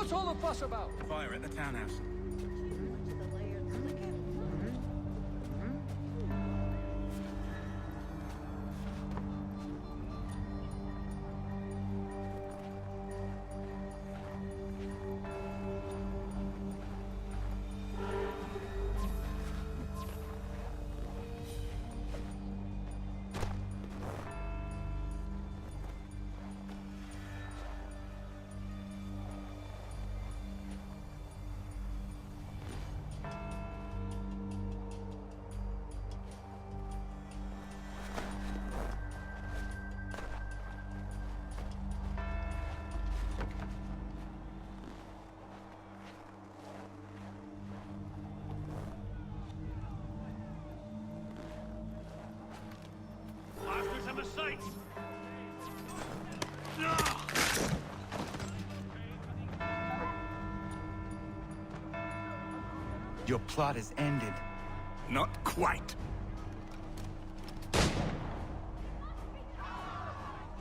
What's all the fuss about? Fire at the townhouse. Blasters have a sight! Your plot is ended. Not quite.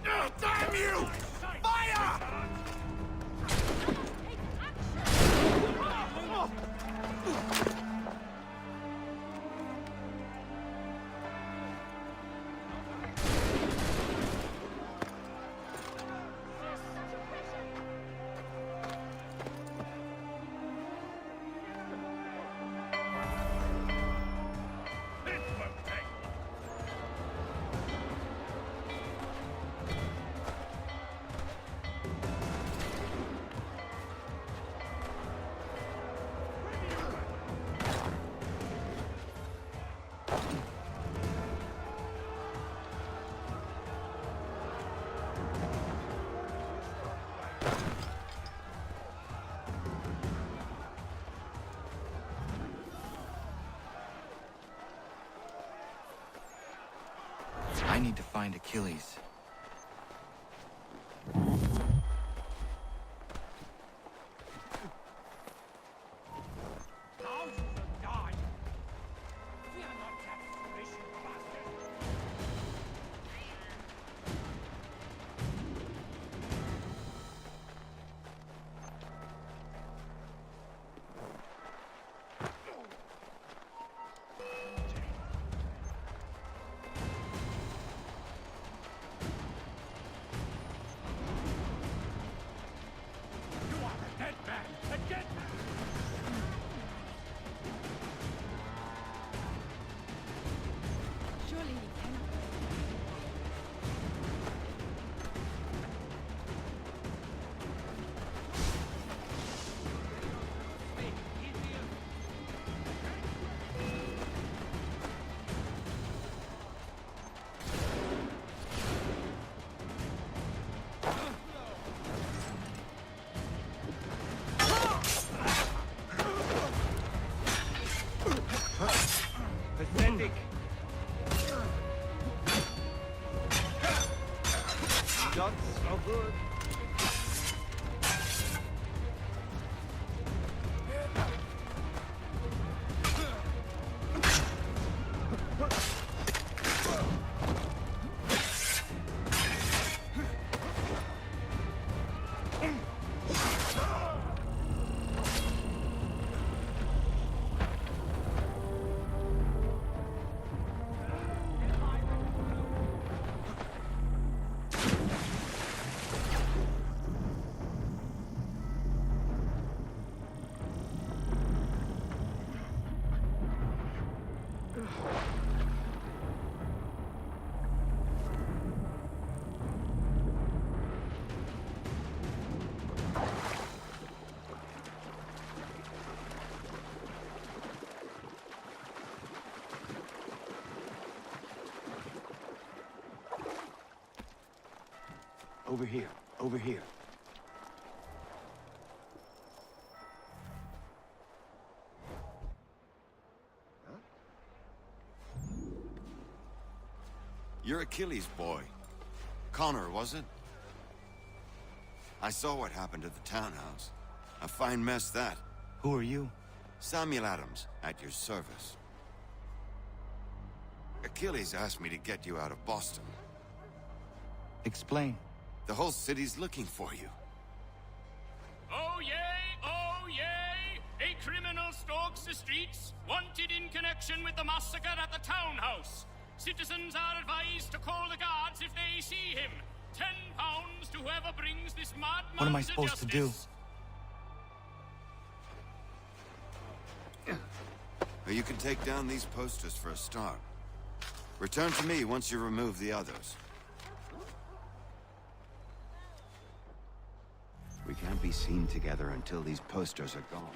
Oh, damn you! Fire! I need to find Achilles. Surely he cannot. Pathetic. Not so good. Over here, over here. You're Achilles' boy. Connor, was it? I saw what happened at the townhouse. A fine mess, that. Who are you? Samuel Adams, at your service. Achilles asked me to get you out of Boston. Explain. The whole city's looking for you. Oh, yeah! yay! A criminal stalks the streets, wanted in connection with the massacre at the townhouse. Citizens are advised to call the guards if they see him. £10 to whoever brings this madman What am I supposed to do? Well, you can take down these posters for a start. Return to me once you remove the others. We can't be seen together until these posters are gone.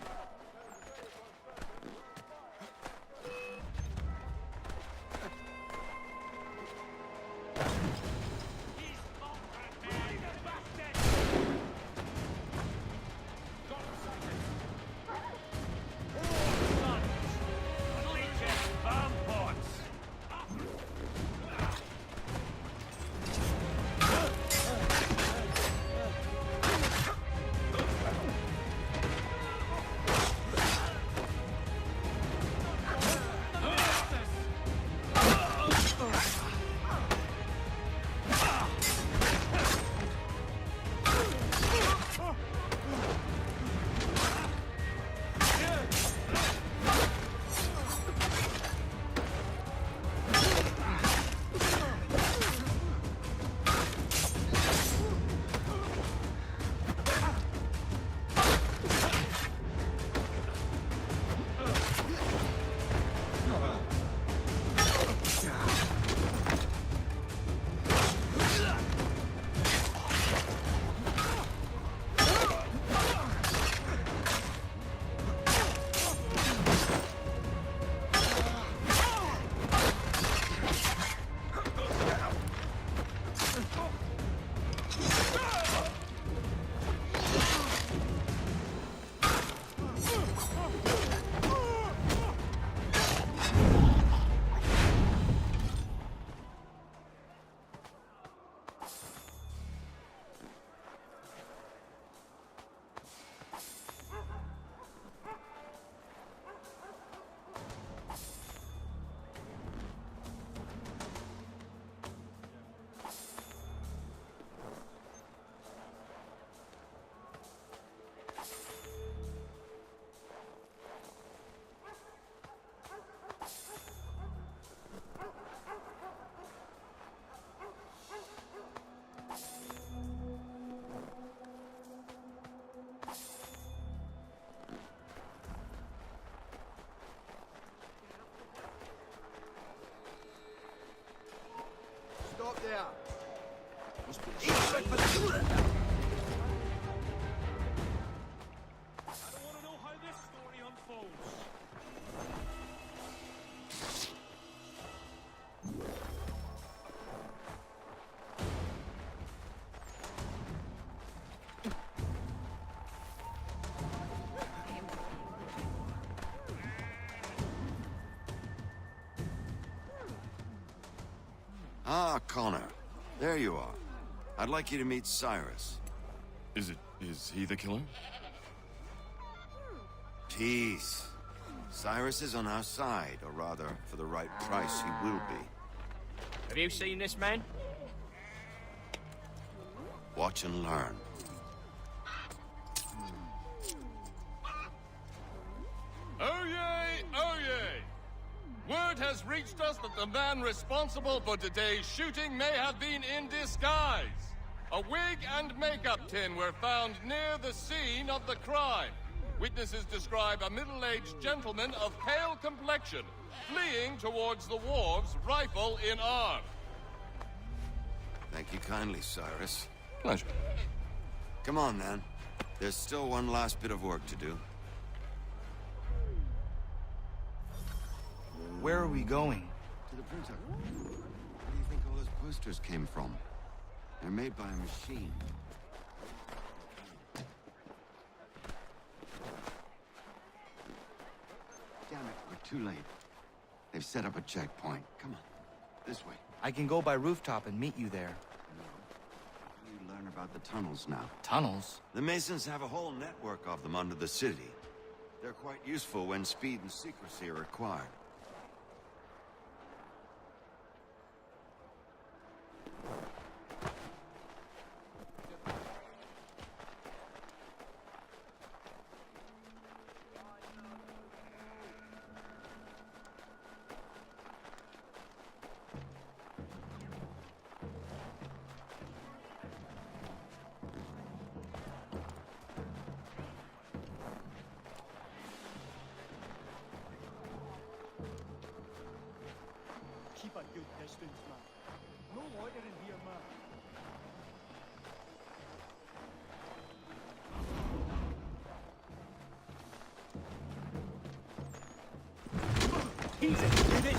Stop there. I don't want to know how this story unfolds. Ah, Connor. There you are. I'd like you to meet Cyrus. Is he the killer? Peace. Cyrus is on our side, or rather, for the right price, he will be. Have you seen this man? Watch and learn. Oh yay, oh yay! Word has reached us that the man responsible for today's shooting may have been in disguise. A wig and makeup tin were found near the scene of the crime. Witnesses describe a middle-aged gentleman of pale complexion fleeing towards the wharves, rifle in arm. Thank you kindly, Cyrus. Pleasure. Come on, then. There's still one last bit of work to do. Where are we going? To the printer. Where do you think all those posters came from? They're made by a machine. Damn it, we're too late. They've set up a checkpoint. Come on, this way. I can go by rooftop and meet you there. You learn about the tunnels now. Tunnels? The Masons have a whole network of them under the city. They're quite useful when speed and secrecy are required. good distance, man. No loitering here, man. He's a unit.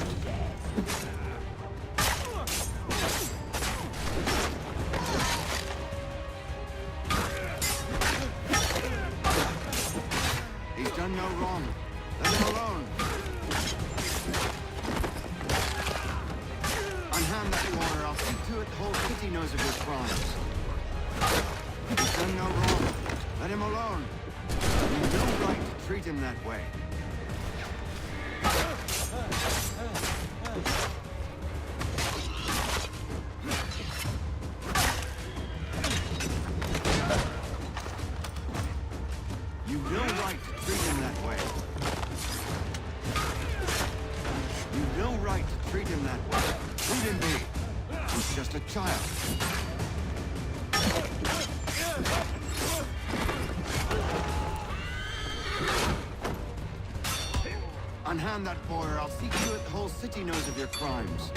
He's done no wrong. Let him alone. Unhand that corner. I'll see to it the whole city knows of his crimes. He's done no wrong. Let him alone. You've no right to treat him that way. You've no right to treat him that way. You've no right to treat him that way. Leave him be. He's just a child. Unhand that boy or I'll see to it the whole city knows of your crimes.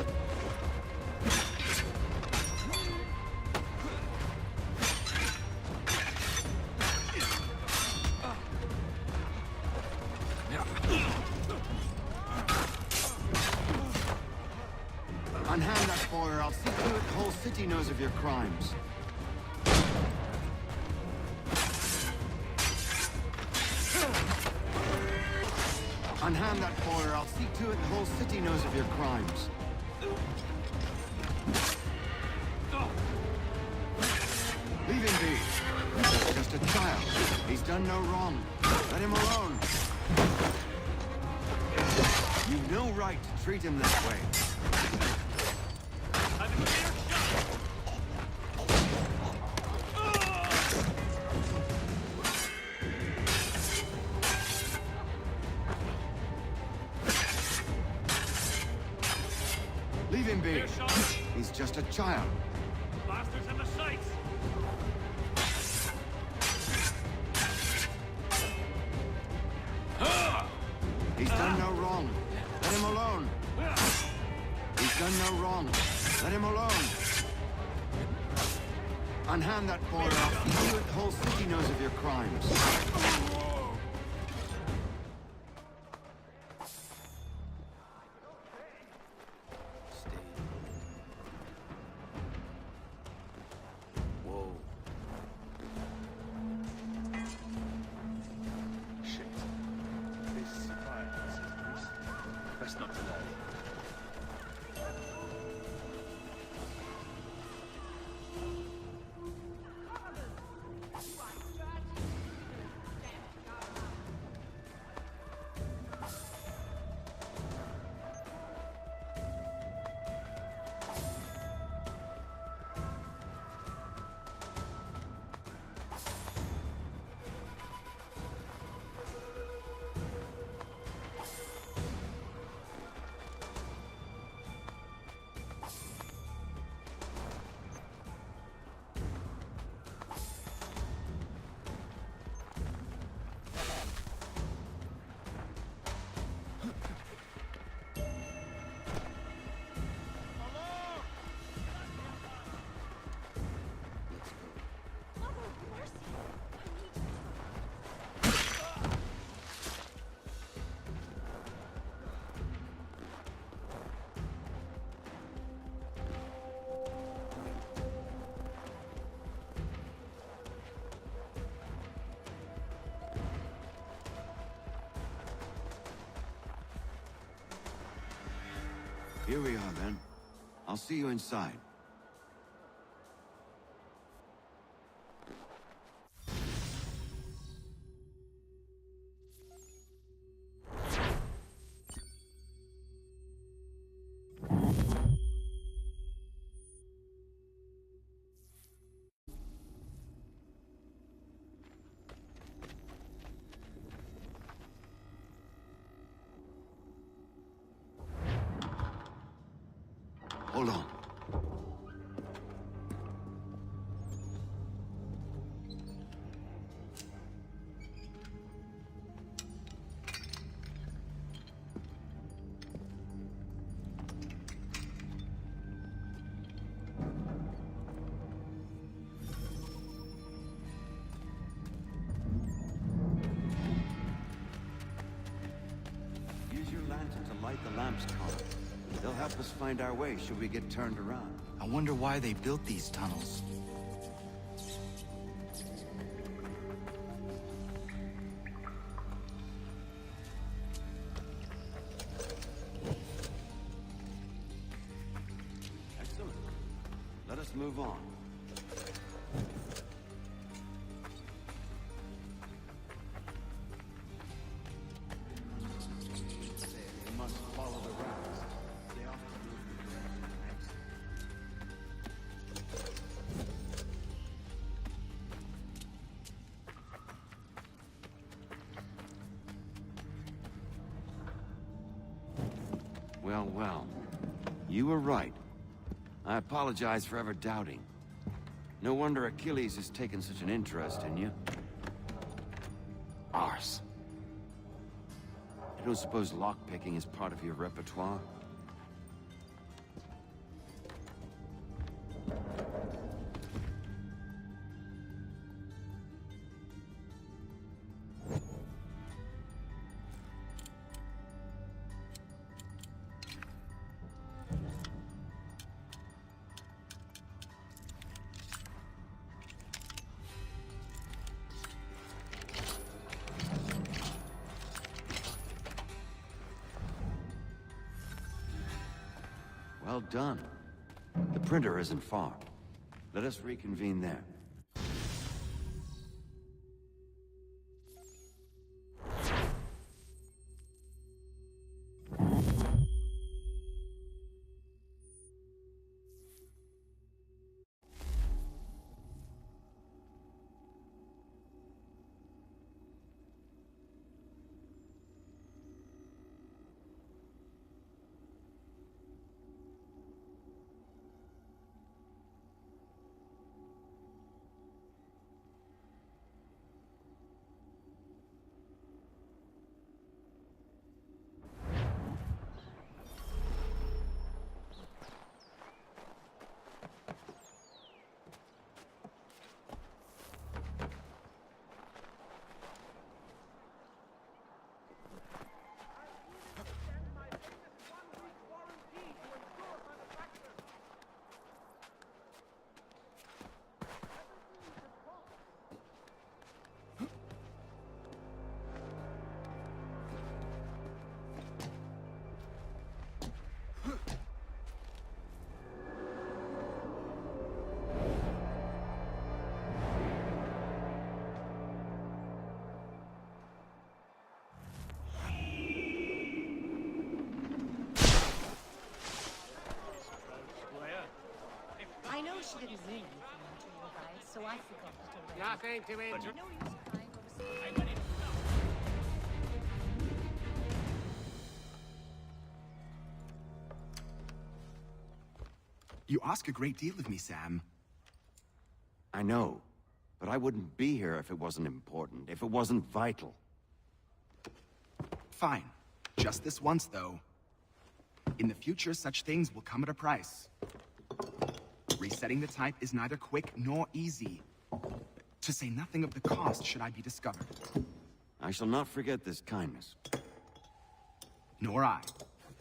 Unhand that boy or I'll see to it the whole city knows of your crimes. Unhand that boy or I'll see to it the whole city knows of your crimes. Leave him be. He's just a child. He's done no wrong. Let him alone. You've no right to treat him that way. Leave him be. He's just a child. Bastards in the sights! He's done no wrong. Let him alone. He's done no wrong. Let him alone. Unhand that boy or I'll see to it the whole city knows of your crimes. Whoa. Shit. This fire is best not delay. Here we are, then. I'll see you inside. Hold on. lantern to light the lamps, Connor. They'll help us find our way should we get turned around. I wonder why they built these tunnels. Excellent. Let us move on. We must follow the rats. They often move the direction next. Well, well. You were right. I apologize for ever doubting. No wonder Achilles has taken such an interest in you. Arse. I don't suppose lockpicking is part of your repertoire? Well done. The printer isn't far. Let us reconvene there. I know she didn't mean anything to you guys, so I forgot to tell Nothing to interrupt. No use crying over something. You ask a great deal of me, Sam. I know, but I wouldn't be here if it wasn't important, if it wasn't vital. Fine. Just this once, though. In the future, such things will come at a price. Resetting the type is neither quick nor easy. To say nothing of the cost should I be discovered. I shall not forget this kindness. Nor I.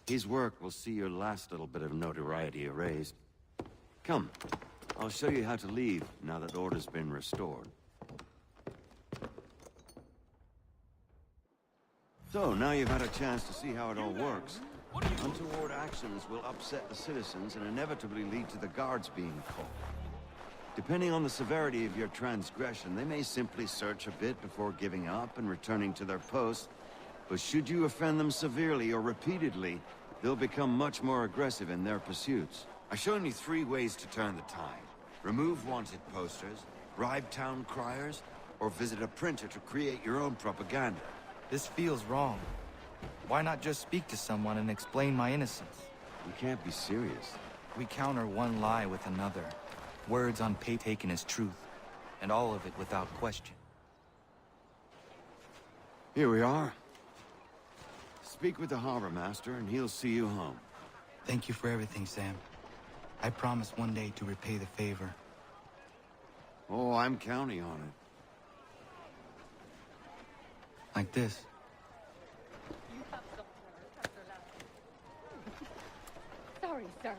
His work will see your last little bit of notoriety erased. Come, I'll show you how to leave now that order's been restored. So, now you've had a chance to see how it all works. Untoward actions will upset the citizens and inevitably lead to the guards being called. Depending on the severity of your transgression, they may simply search a bit before giving up and returning to their posts. But should you offend them severely or repeatedly, they'll become much more aggressive in their pursuits. I've shown you 3 ways to turn the tide. Remove wanted posters, bribe town criers, or visit a printer to create your own propaganda. This feels wrong. Why not just speak to someone and explain my innocence? You can't be serious. We counter one lie with another. Words on paper taken as truth, and all of it without question. Here we are. Speak with the harbor master and he'll see you home. Thank you for everything, Sam. I promise one day to repay the favor. Oh, I'm counting on it. Like this. You have some sir.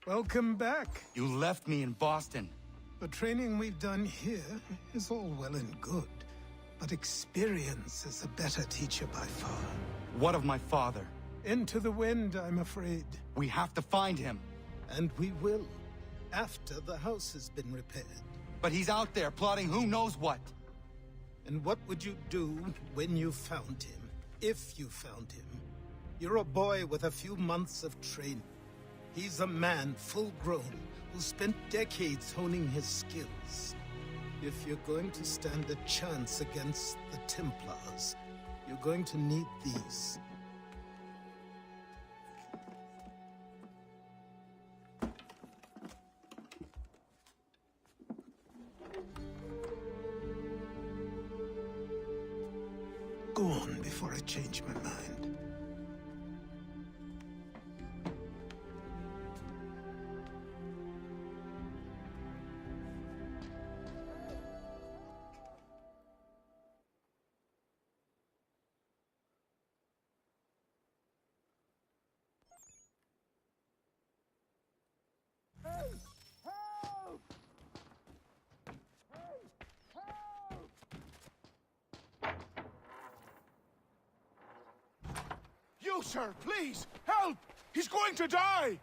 Welcome back. You left me in Boston. The training we've done here is all well and good, but experience is a better teacher by far. What of my father? Into the wind, I'm afraid. We have to find him. And we will, after the house has been repaired. But he's out there plotting who knows what. And what would you do when you found him? If you found him? You're a boy with a few months of training. He's a man, full-grown, who spent decades honing his skills. If you're going to stand a chance against the Templars, you're going to need these. Go on before I change my mind. You, sir, please! Help! He's going to die!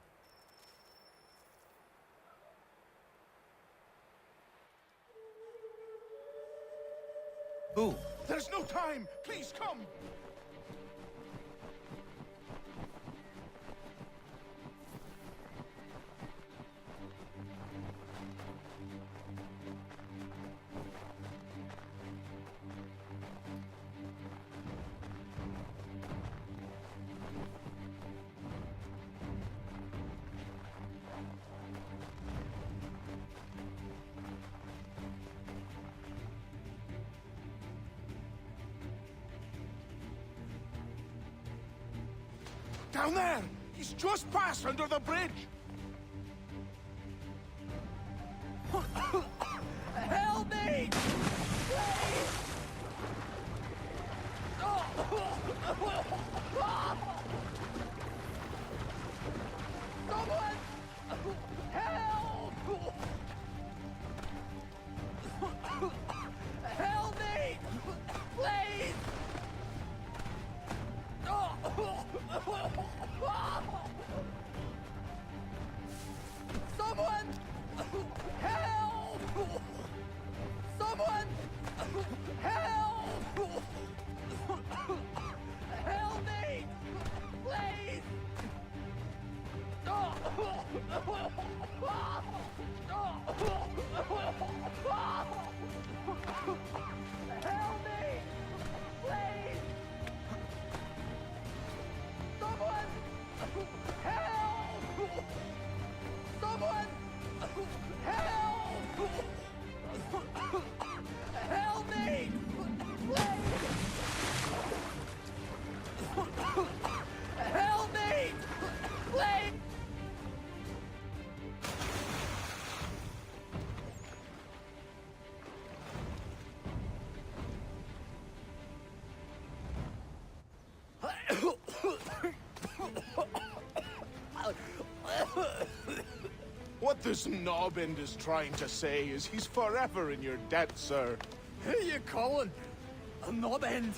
Who? There's no time! Please, come! Down there! He's just passed under the bridge! Help me! Please! Someone! Help! Help me! Please! Someone! Help! Someone! Help! Help me! Please! Help me! Please! Someone! Help! Someone! Help! Help me! Please! Help me! Please! What this knob-end is trying to say is he's forever in your debt, sir. Who you calling? A knob end?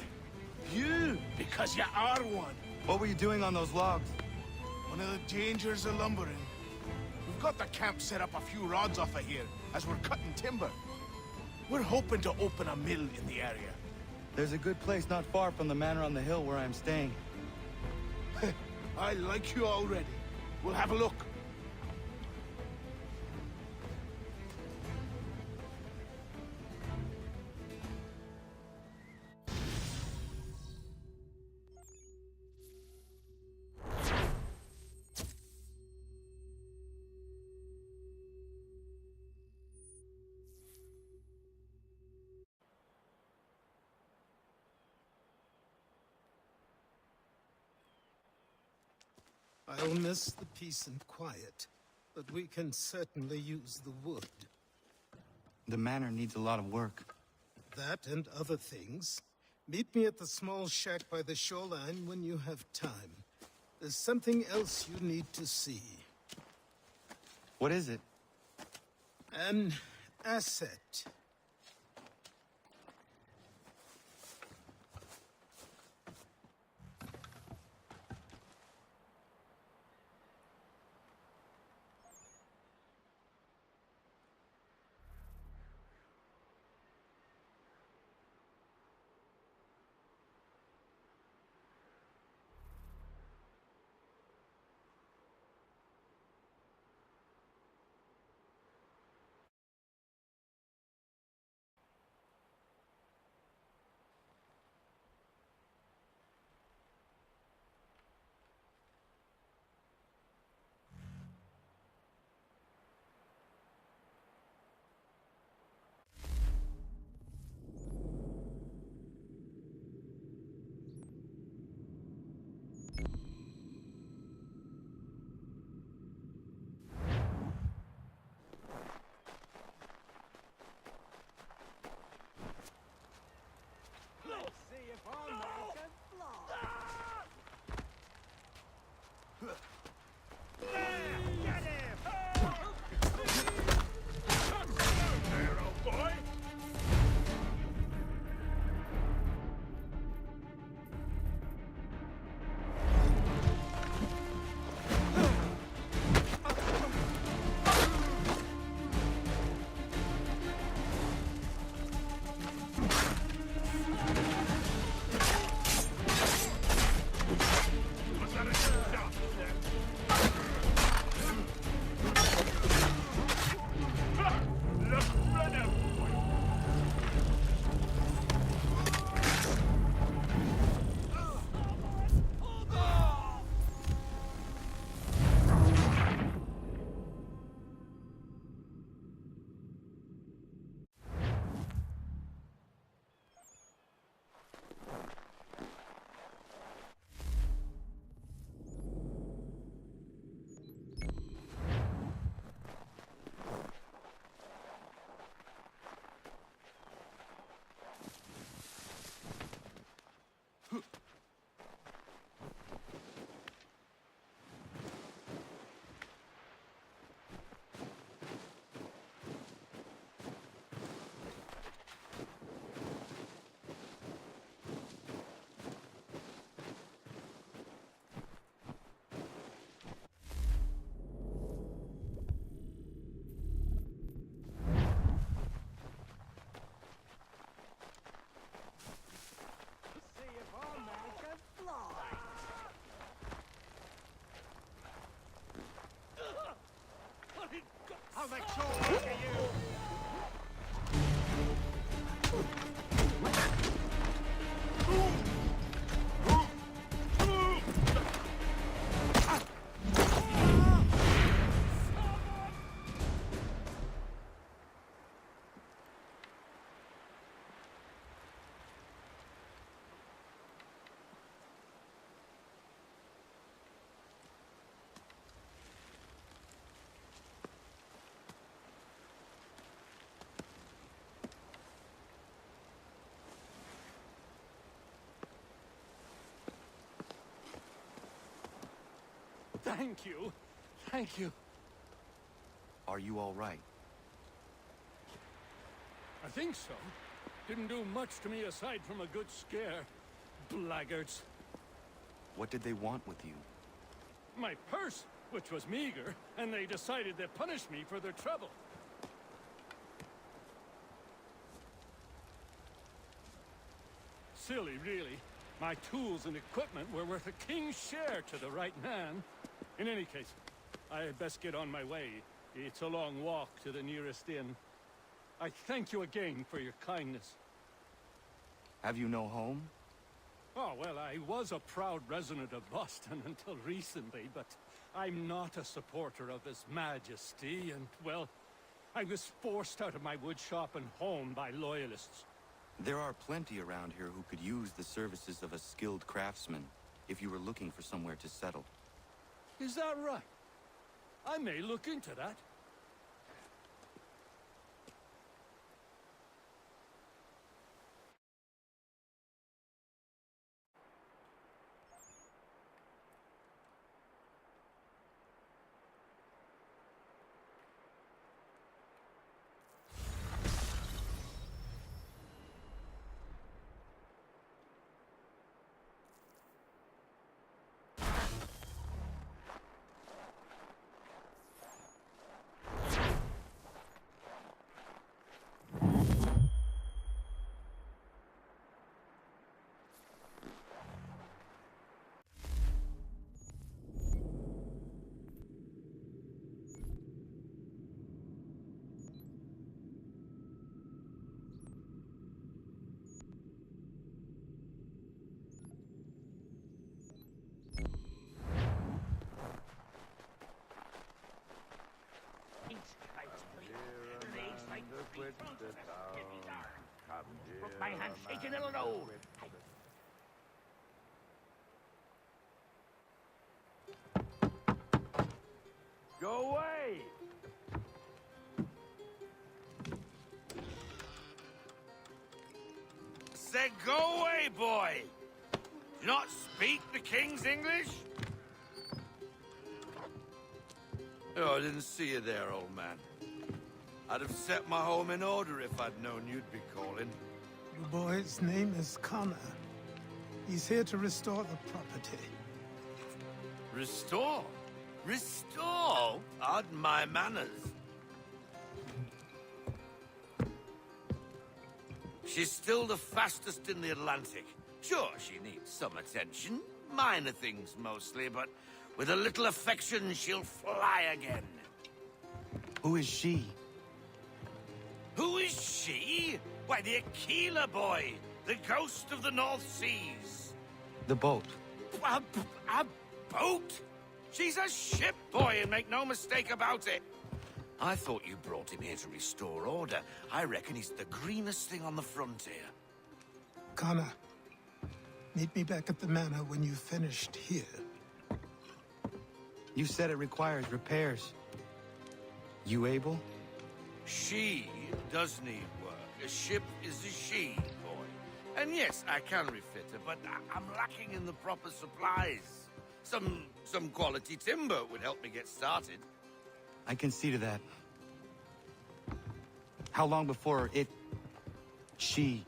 You, because you are one. What were you doing on those logs? One of the dangers of lumbering. We've got the camp set up a few rods off of here, as we're cutting timber. We're hoping to open a mill in the area. There's a good place not far from the manor on the hill where I'm staying. I like you already. We'll have a look. I'll miss the peace and quiet, but we can certainly use the wood. The manor needs a lot of work. That and other things. Meet me at the small shack by the shoreline when you have time. There's something else you need to see. What is it? An asset. make short work of you! Thank you. Thank you. Are you all right? I think so. Didn't do much to me aside from a good scare. Blackguards. What did they want with you? My purse, which was meager, and they decided to punish me for their trouble. Silly, really. My tools and equipment were worth a king's share to the right man. In any case, I had best get on my way. It's a long walk to the nearest inn. I thank you again for your kindness. Have you no home? Oh, well, I was a proud resident of Boston until recently, but I'm not a supporter of His Majesty, and, well, I was forced out of my woodshop and home by loyalists. There are plenty around here who could use the services of a skilled craftsman if you were looking for somewhere to settle. Is that right? I may look into that. My hand's shaking a little low. Go away! Said go away, boy! Do you not speak the King's English? Oh, I didn't see you there, old man. I'd have set my home in order if I'd known you'd be calling. The boy's name is Connor. He's here to restore the property. Restore? Restore? Pardon my manners. She's still the fastest in the Atlantic. Sure, she needs some attention. Minor things mostly, but with a little affection, she'll fly again. Who is she? Who is she? Why, the Aquila boy, the ghost of the North Seas. The boat. A boat? She's a ship, boy, and make no mistake about it. I thought you brought him here to restore order. I reckon he's the greenest thing on the frontier. Connor, meet me back at the manor when you've finished here. You said it requires repairs. You able? She does need work. A ship is a she, boy. And yes, I can refit her, but I'm lacking in the proper supplies. Some quality timber would help me get started. I can see to that. How long before she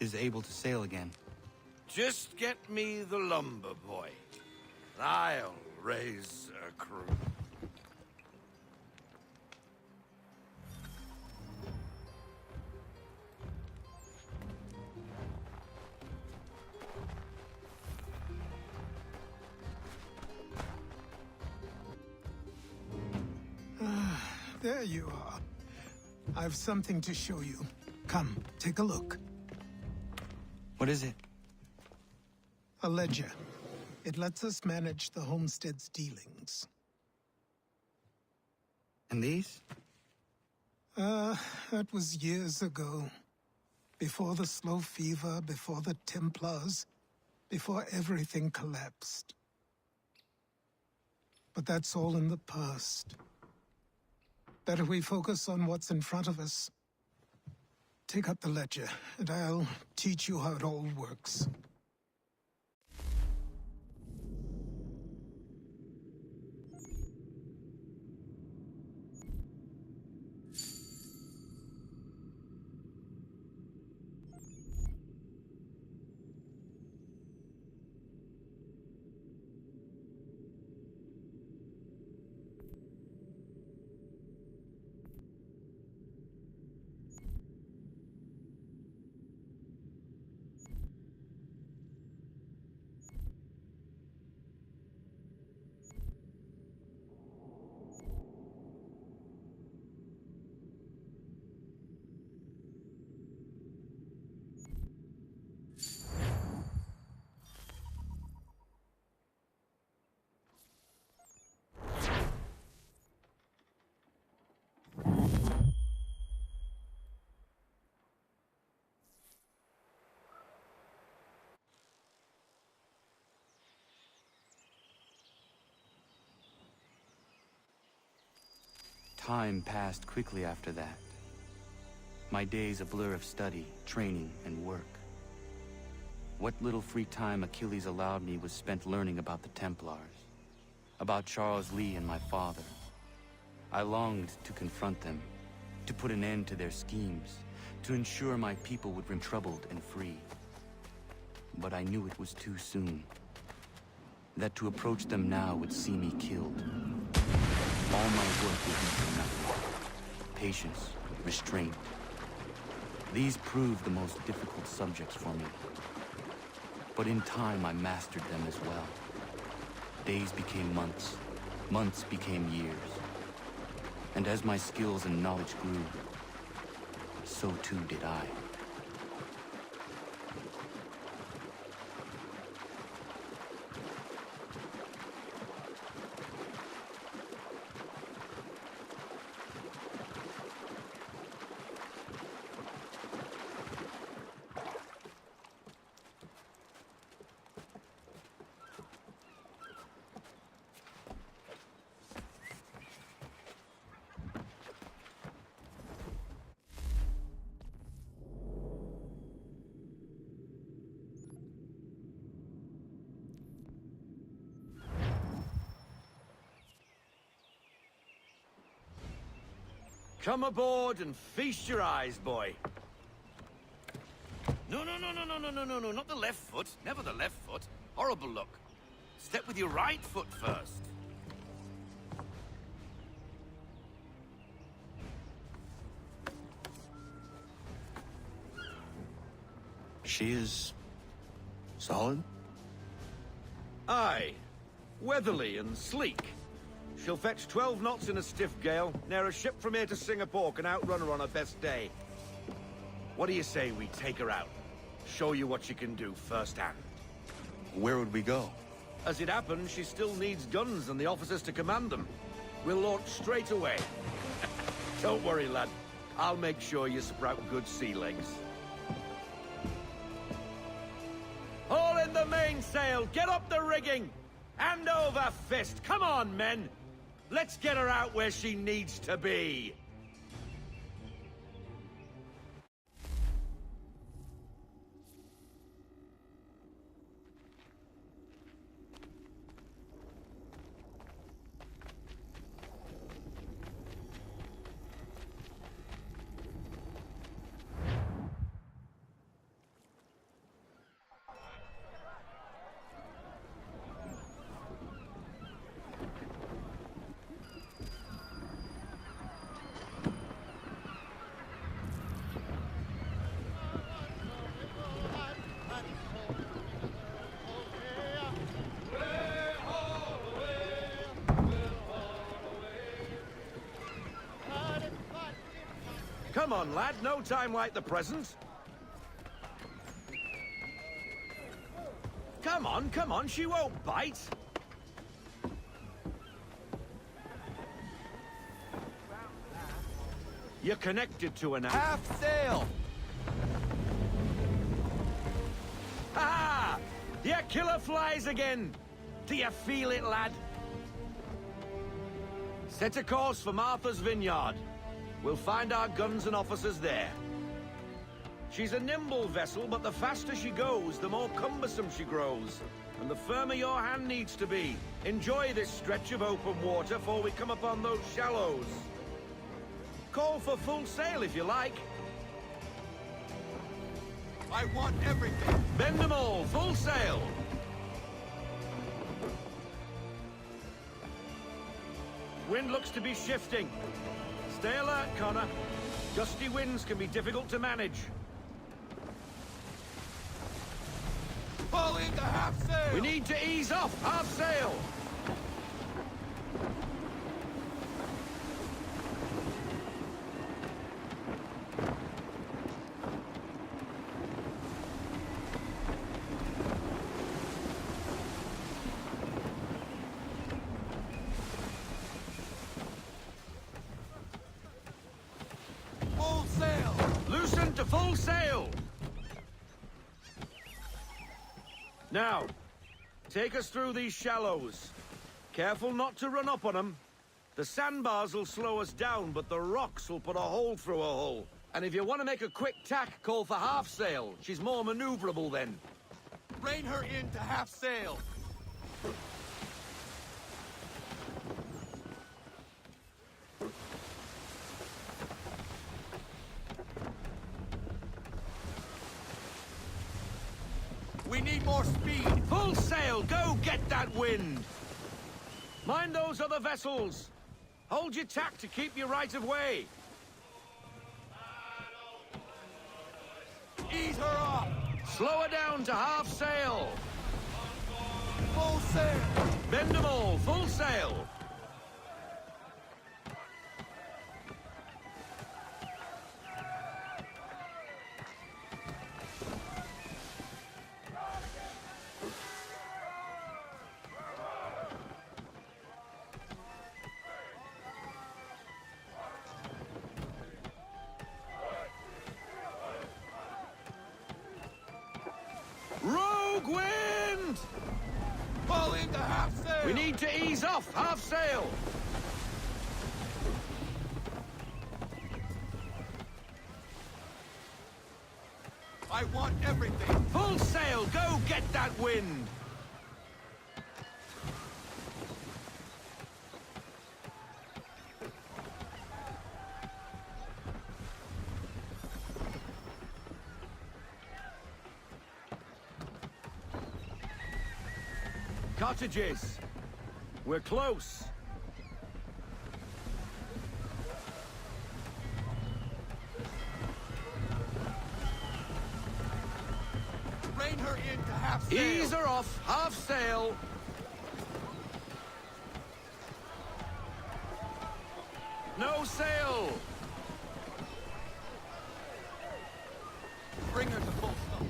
is able to sail again? Just get me the lumber, boy. I'll raise a crew. There you are. I've something to show you. Come, take a look. What is it? A ledger. It lets us manage the homestead's dealings. And these? That was years ago. Before the slow fever, before the Templars, before everything collapsed. But that's all in the past. Better we focus on what's in front of us. Take up the ledger, and I'll teach you how it all works. Time passed quickly after that. My days a blur of study, training, and work. What little free time Achilles allowed me was spent learning about the Templars, about Charles Lee and my father. I longed to confront them, to put an end to their schemes, to ensure my people would remain troubled and free. But I knew it was too soon. That to approach them now would see me killed. All my work would be for nothing. Patience, restraint. These proved the most difficult subjects for me. But in time, I mastered them as well. Days became months. Months became years. And as my skills and knowledge grew, so too did I. Come aboard and feast your eyes, boy. No, not the left foot. Never the left foot. Horrible look. Step with your right foot first. She is... solid? Aye. Weatherly and sleek. She'll fetch 12 knots in a stiff gale, ne'er a ship from here to Singapore can outrun her on her best day. What do you say we take her out? Show you what she can do firsthand. Where would we go? As it happens, she still needs guns and the officers to command them. We'll launch straight away. Don't worry, lad. I'll make sure you sprout good sea legs. Haul in the mainsail! Get up the rigging! Hand over fist! Come on, men! Let's get her out where she needs to be! Come on, lad. No time like the present. Come on. She won't bite. You're connected to an half sail. Ha! Your killer flies again. Do you feel it, lad? Set a course for Martha's Vineyard. We'll find our guns and officers there. She's a nimble vessel, but the faster she goes, the more cumbersome she grows. And the firmer your hand needs to be. Enjoy this stretch of open water before we come upon those shallows. Call for full sail if you like. I want everything. Bend them all, full sail. Wind looks to be shifting. Stay alert, Connor. Gusty winds can be difficult to manage. Pull into half sail! We need to ease off, half sail! Full sail! Loosen to full sail! Now, take us through these shallows. Careful not to run up on them. The sandbars will slow us down, but the rocks will put a hole through a hull. And if you want to make a quick tack, call for half sail. She's more maneuverable then. Rein her in to half sail! We need more speed! Full sail! Go get that wind! Mind those other vessels! Hold your tack to keep your right of way! Ease her off! Slow her down to half sail! Full sail! Bend them all! Full sail! Rogue wind! Pull into half sail! We need to ease off, half sail! I want everything! Full sail! Go get that wind! Cottages! We're close! Rein her in to half sail! Ease her off, half sail! No sail! Bring her to full stop!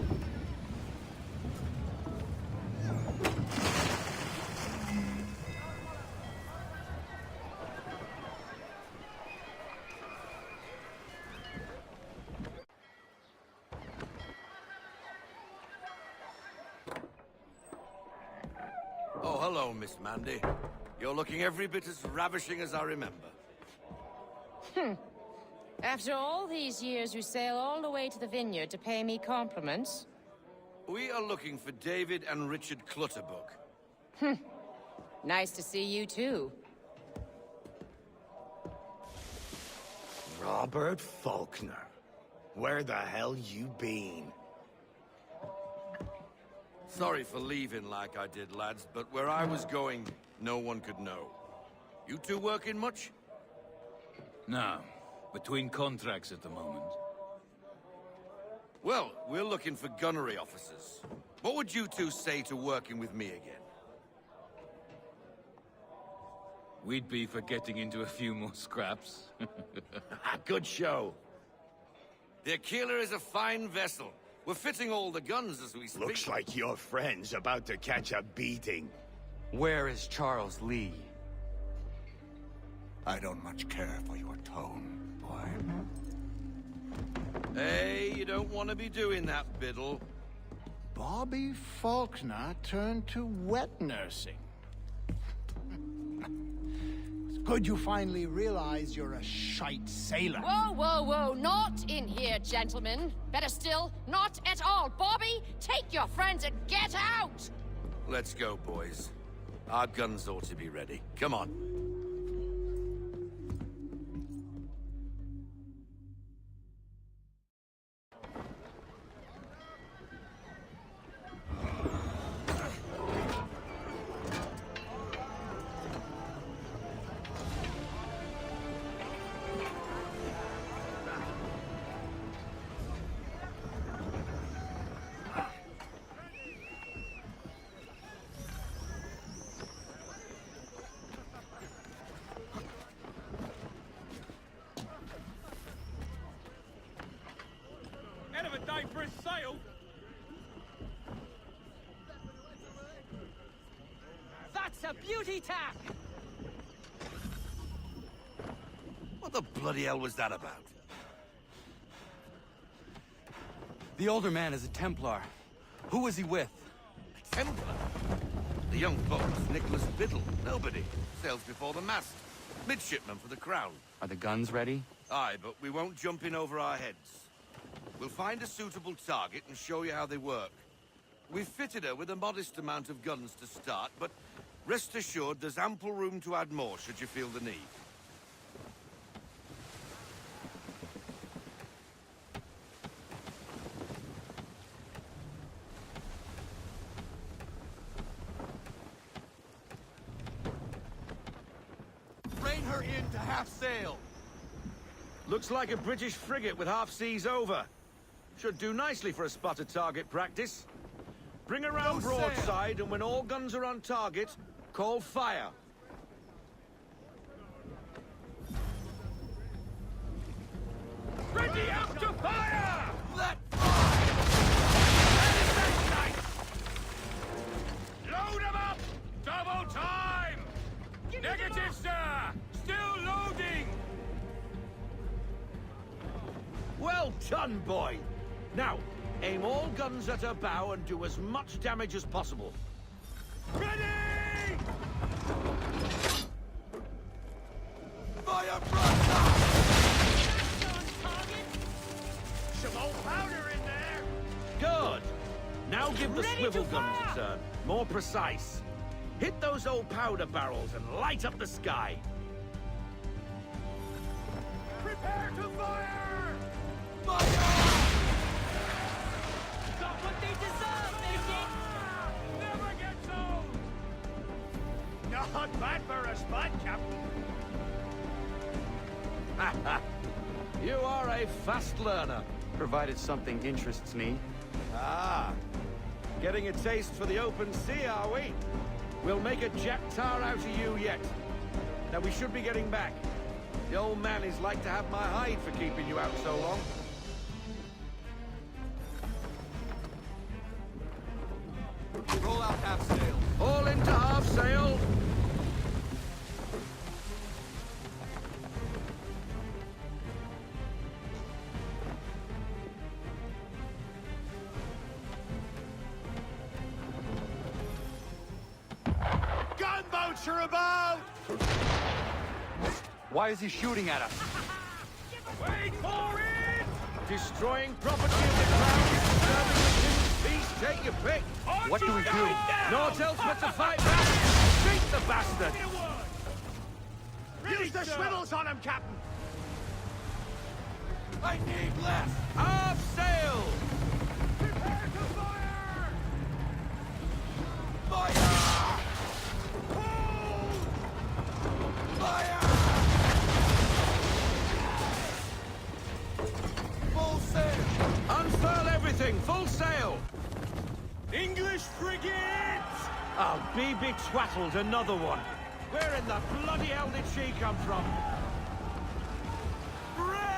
Oh, hello, Miss Mandy. You're looking every bit as ravishing as I remember. After all these years, you sail all the way to the vineyard to pay me compliments? We are looking for David and Richard Clutterbuck. Nice to see you, too. Robert Faulkner. Where the hell you been? Sorry for leaving like I did, lads, but where I was going, no one could know. You two working much? No. Between contracts at the moment. Well, we're looking for gunnery officers. What would you two say to working with me again? We'd be for getting into a few more scraps. Good show. The Aquila is a fine vessel. We're fitting all the guns as we speak. Looks like your friend's about to catch a beating. Where is Charles Lee? I don't much care for your tone, boy. Hey, you don't want to be doing that, Biddle. Bobby Faulkner turned to wet nursing. It's good you finally realize you're a shite sailor. Whoa, whoa, whoa, not in here, gentlemen. Better still, not at all. Bobby, take your friends and get out! Let's go, boys. Our guns ought to be ready. Come on. End of a day for a sail. That's a beauty tack! What the bloody hell was that about? The older man is a Templar. Who was he with? A Templar? The young boss, Nicholas Biddle. Nobody. Sails before the mast. Midshipman for the Crown. Are the guns ready? Aye, but we won't jump in over our heads. We'll find a suitable target and show you how they work. We've fitted her with a modest amount of guns to start, but rest assured there's ample room to add more should you feel the need. Rein her in to half sail. Looks like a British frigate with half seas over. Should do nicely for a spotted target practice. Bring her round broadside, and when all guns are on target, call fire. Ready up to fire! Let Load them up! Double time! Negative, sir! Still loading! Well done, boy! Now, aim all guns at her bow and do as much damage as possible. Ready! Fire broadside! Some old powder in there! Good! Now give the Ready swivel to guns fire! a turn. More precise. Hit those old powder barrels and light up the sky. Prepare to fire! Got what they deserve, baby! Never gets old! Not bad for a spot, Captain. You are a fast learner. Provided something interests me. Ah, getting a taste for the open sea, are we? We'll make a jack tar out of you yet. Now we should be getting back. The old man is like to have my hide for keeping you out so long. Roll out half sail. All into half sail. Gunboats are about! Why is he shooting at us? Wait for it! Destroying property of the crown is disturbing the king's peace. Take your pick. What do we do? Naught else but to fight back. Beat the bastard. Use the swivels on him, Captain! I need less. Half sail. Prepare to fire! Fire! Fire! Full sail. Unfurl everything. Full sail. English frigates! Oh, be twaddled, another one. Where in the bloody hell did she come from? Brave!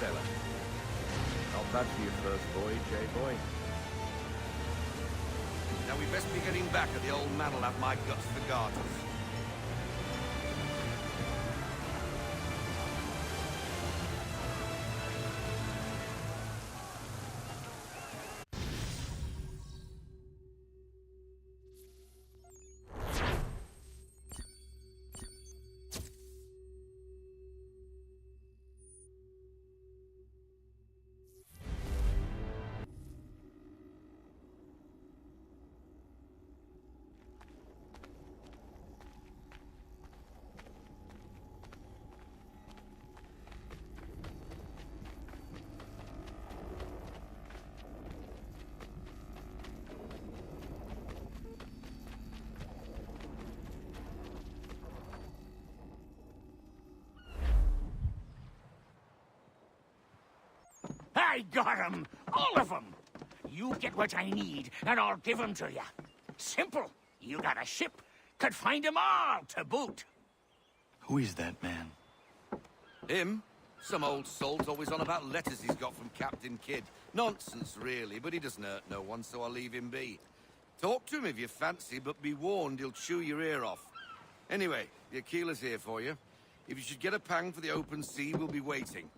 sailor. Not bad for your first voyage, eh, boy? Now we best be getting back, or the old man will have my guts for garters. I got 'em! All of 'em! You get what I need, and I'll give 'em to you. Simple. You got a ship. Could find 'em all to boot. Who is that man? Him? Some old salt's always on about letters he's got from Captain Kidd. Nonsense, really, but he doesn't hurt no one, so I'll leave him be. Talk to him if you fancy, but be warned he'll chew your ear off. Anyway, the Aquila's here for you. If you should get a pang for the open sea, we'll be waiting.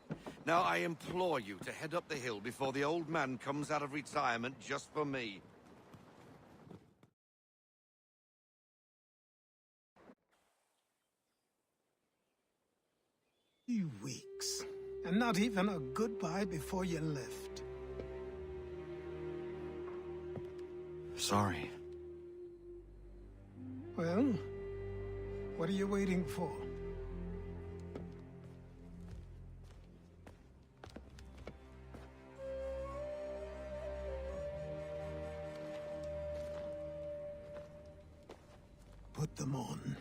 Now, I implore you to head up the hill before the old man comes out of retirement just for me. Weeks, and not even a goodbye before you left. Sorry. Well, what are you waiting for? Put them on.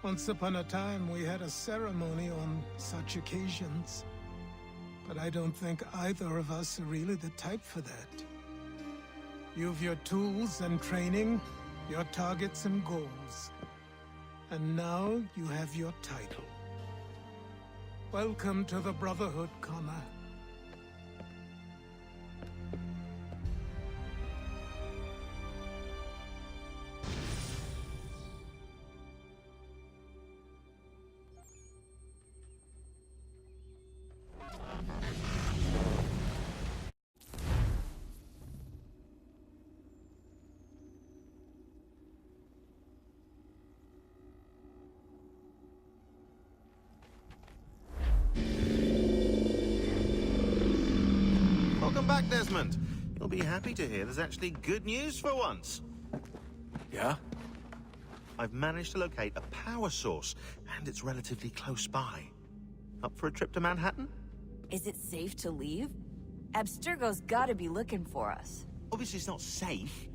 Once upon a time, we had a ceremony on such occasions. But I don't think either of us are really the type for that. You've your tools and training, your targets and goals. And now you have your title. Welcome to the Brotherhood, Connor. Welcome back, Desmond. You'll be happy to hear there's actually good news for once. Yeah? I've managed to locate a power source, and it's relatively close by. Up for a trip to Manhattan? Is it safe to leave? Abstergo's gotta be looking for us. Obviously it's not safe.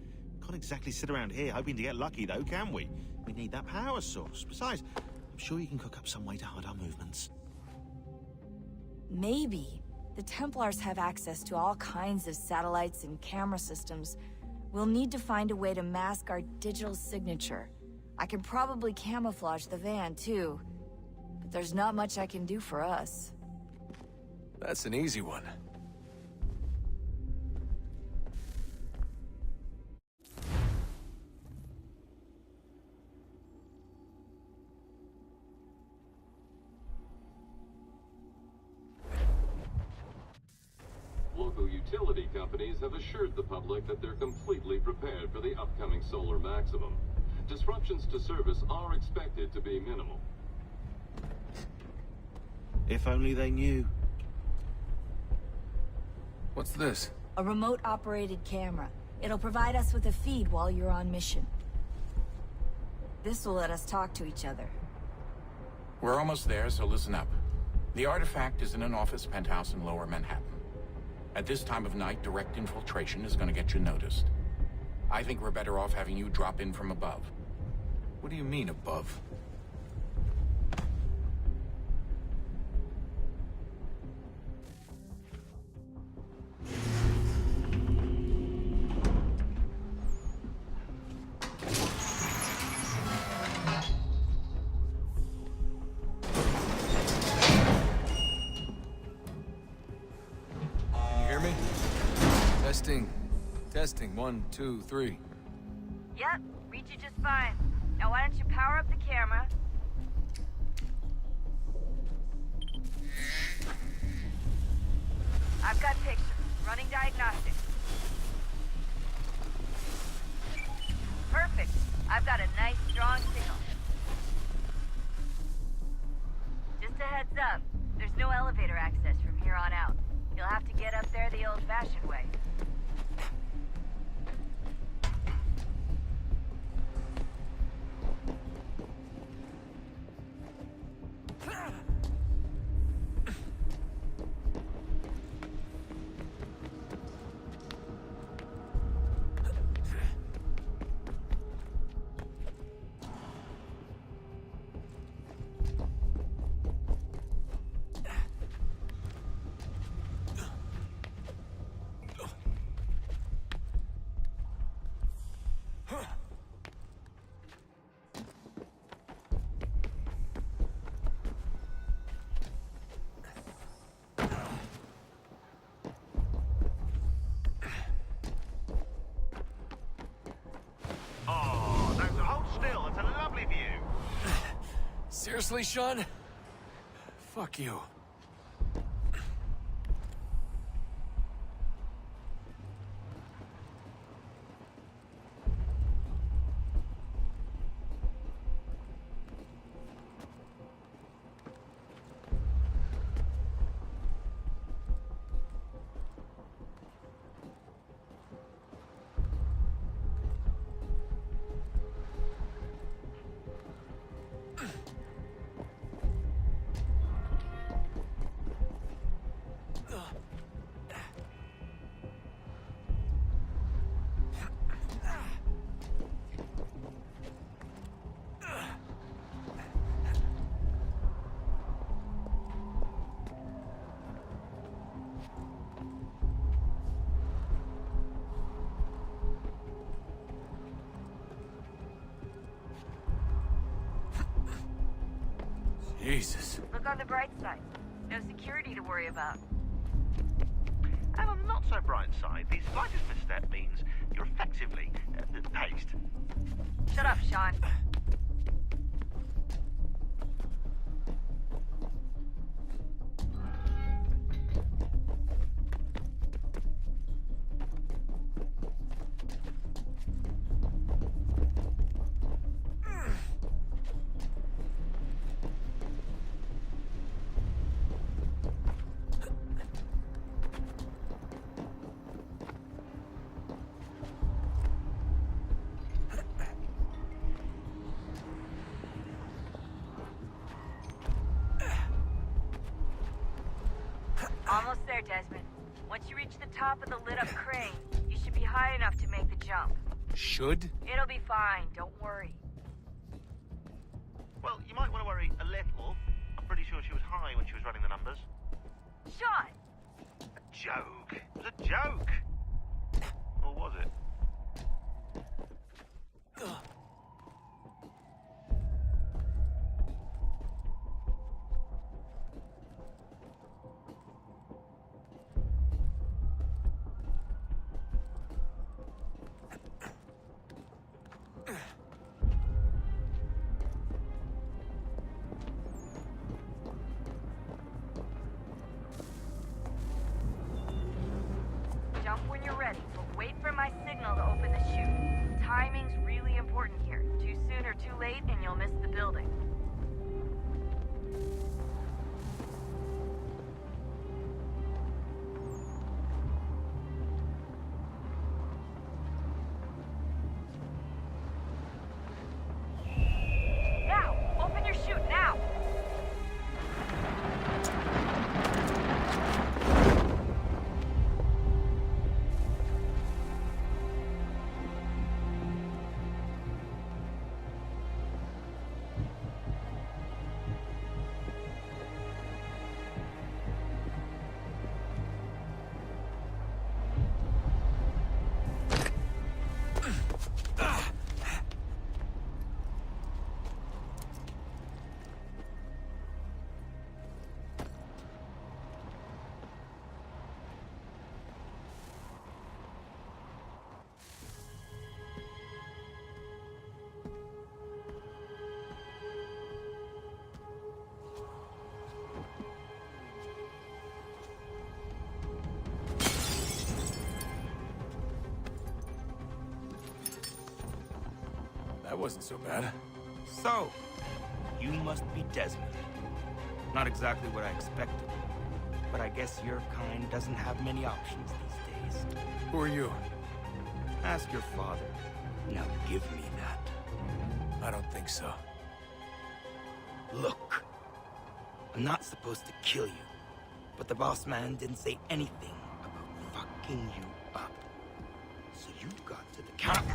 Can't exactly sit around here hoping to get lucky, though, can we? We need that power source. Besides, I'm sure you can cook up some way to hide our movements. Maybe. The Templars have access to all kinds of satellites and camera systems. We'll need to find a way to mask our digital signature. I can probably camouflage the van, too. But there's not much I can do for us. That's an easy one. Local utility companies have assured the public that they're completely prepared for the upcoming solar maximum. Disruptions to service are expected to be minimal. If only they knew. What's this? A remote-operated camera. It'll provide us with a feed while you're on mission. This will let us talk to each other. We're almost there, so listen up. The artifact is in an office penthouse in Lower Manhattan. At this time of night, direct infiltration is going to get you noticed. I think we're better off having you drop in from above. What do you mean, above? Testing, 1, 2, 3. Yep, read you just fine. Now why don't you power up the camera? I've got pictures. Running diagnostics. Perfect. I've got a nice, strong signal. Just a heads up, there's no elevator access from here on out. You'll have to get up there the old-fashioned way. Oh, no, hold still. It's a lovely view. Seriously, Sean? Fuck you. Jesus. Look on the bright side. No security to worry about. And on the not-so-bright side, the slightest misstep means you're effectively paced. Shut up, Sean. Almost there, Desmond. Once you reach the top of the lit-up crane, you should be high enough to make the jump. Should? It'll be fine, don't worry. Well, you might want to worry a little. I'm pretty sure she was high when she was running the numbers. Sean! A joke. It was a joke. Or was it? Jump when you're ready, but wait for my signal to open the chute. Timing's really important here. Too soon or too late, and you'll miss the building. Now! Open your chute, now! That wasn't so bad. So, you must be Desmond. Not exactly what I expected. But I guess your kind doesn't have many options these days. Who are you? Ask your father. Now give me that. I don't think so. Look. I'm not supposed to kill you. But the boss man didn't say anything about fucking you up. So you got to the counter.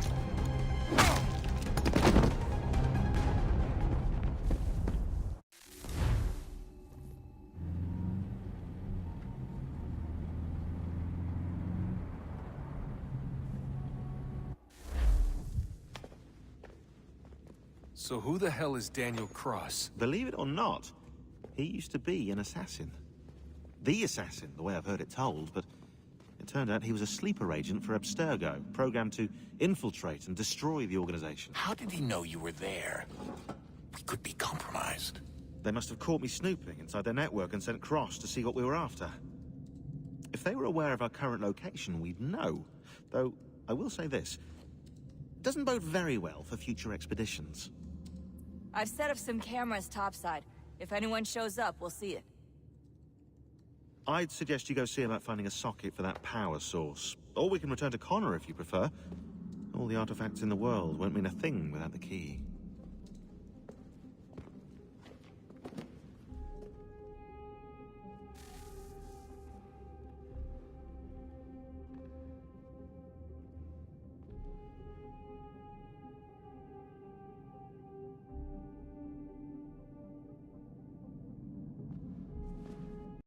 So who the hell is Daniel Cross? Believe it or not, he used to be an assassin. The assassin, the way I've heard it told, but it turned out he was a sleeper agent for Abstergo, programmed to infiltrate and destroy the organization. How did he know you were there? We could be compromised. They must have caught me snooping inside their network and sent Cross to see what we were after. If they were aware of our current location, we'd know. Though, I will say this. It doesn't bode very well for future expeditions. I've set up some cameras topside. If anyone shows up, we'll see it. I'd suggest you go see about finding a socket for that power source. Or we can return to Connor if you prefer. All the artifacts in the world won't mean a thing without the key.